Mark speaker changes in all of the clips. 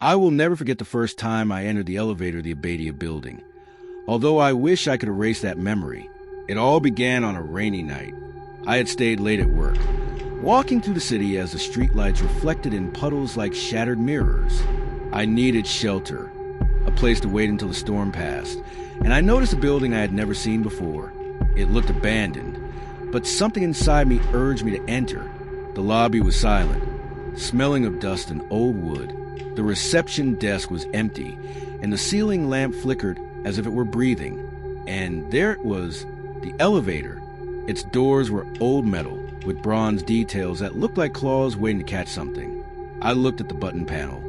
Speaker 1: I will never forget the first time I entered the elevator of the Abadia building. Although I wish I could erase that memory, it all began on a rainy night. I had stayed late at work, walking through the city as the streetlights reflected in puddles like shattered mirrors. I needed shelter, a place to wait until the storm passed, and I noticed a building I had never seen before. It looked abandoned, but something inside me urged me to enter. The lobby was silent, smelling of dust and old wood. The reception desk was empty, and the ceiling lamp flickered as if it were breathing. And there it was, the elevator. Its doors were old metal, with bronze details that looked like claws waiting to catch something. I looked at the button panel.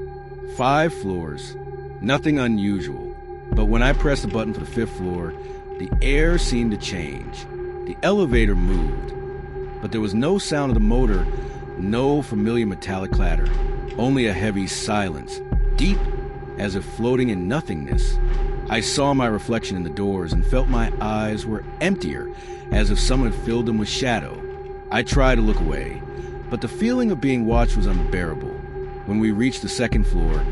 Speaker 1: 5 floors. Nothing unusual. But when I pressed the button for the 5th floor, the air seemed to change. The elevator moved, but there was no sound of the motor, no familiar metallic clatter, only a heavy silence, deep as if floating in nothingness. I saw my reflection in the doors and felt my eyes were emptier, as if someone had filled them with shadow. I tried to look away, but the feeling of being watched was unbearable. When we reached the 2nd floor,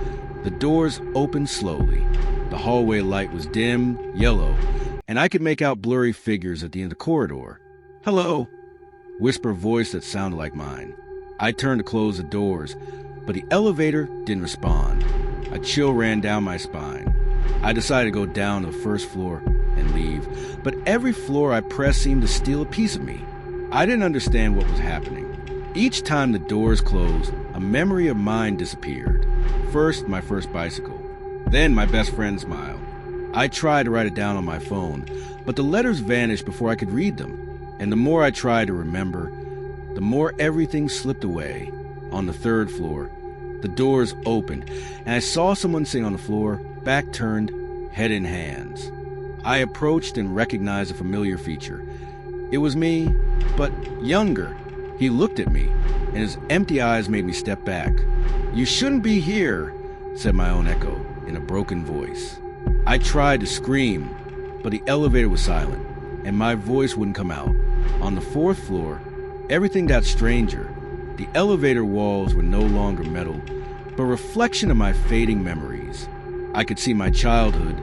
Speaker 1: the doors opened slowly. The hallway light was dim, yellow, and I could make out blurry figures at the end of the corridor. "Hello," whispered a voice that sounded like mine. I turned to close the doors, but the elevator didn't respond. A chill ran down my spine. I decided to go down to the 1st floor and leave, but every floor I pressed seemed to steal a piece of me. I didn't understand what was happening. Each time the doors closed, a memory of mine disappeared. First, my first bicycle. Then my best friend's smile. I tried to write it down on my phone, but the letters vanished before I could read them. And the more I tried to remember, the more everything slipped away. On the 3rd floor, the doors opened, and I saw someone sitting on the floor, back turned, head in hands. I approached and recognized a familiar feature. It was me, but younger. He looked at me, and his empty eyes made me step back. "You shouldn't be here," said my own echo in a broken voice. I tried to scream, but the elevator was silent, and my voice wouldn't come out. On the 4th floor, everything got stranger. The elevator walls were no longer metal, but a reflection of my fading memories. I could see my childhood,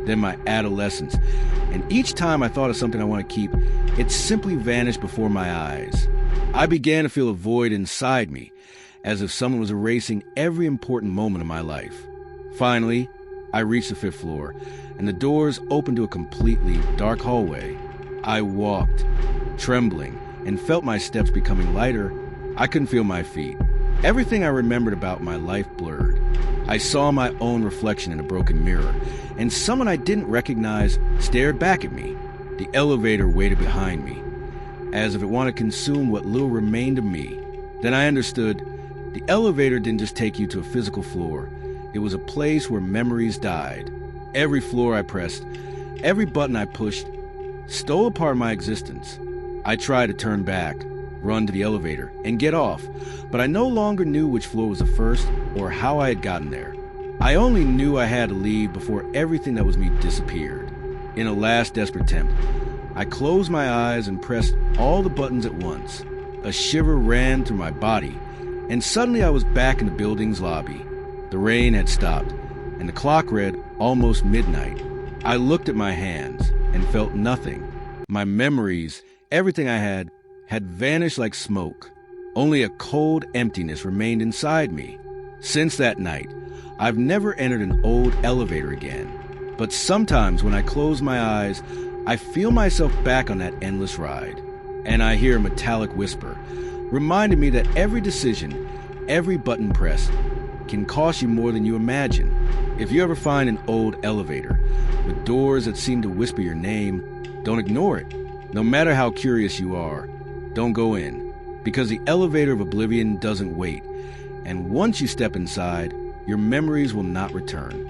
Speaker 1: then my adolescence, and each time I thought of something I want to keep, it simply vanished before my eyes. I began to feel a void inside me, as if someone was erasing every important moment of my life. Finally, I reached the 5th floor, and the doors opened to a completely dark hallway. I walked, trembling, and felt my steps becoming lighter. I couldn't feel my feet. Everything I remembered about my life blurred. I saw my own reflection in a broken mirror, and someone I didn't recognize stared back at me. The elevator waited behind me, as if it wanted to consume what little remained of me. Then I understood, the elevator didn't just take you to a physical floor. It was a place where memories died. Every floor I pressed, every button I pushed, stole a part of my existence. I tried to turn back, run to the elevator, and get off, but I no longer knew which floor was the first or how I had gotten there. I only knew I had to leave before everything that was me disappeared. In a last desperate attempt, I closed my eyes and pressed all the buttons at once. A shiver ran through my body, and suddenly I was back in the building's lobby. The rain had stopped, and the clock read almost midnight. I looked at my hands and felt nothing. My memories, everything I had vanished like smoke. Only a cold emptiness remained inside me. Since that night, I've never entered an old elevator again. But sometimes when I close my eyes, I feel myself back on that endless ride. And I hear a metallic whisper, reminding me that every decision, every button pressed, can cost you more than you imagine. If you ever find an old elevator with doors that seem to whisper your name, don't ignore it. No matter how curious you are, don't go in, because the elevator of oblivion doesn't wait, and once you step inside, your memories will not return.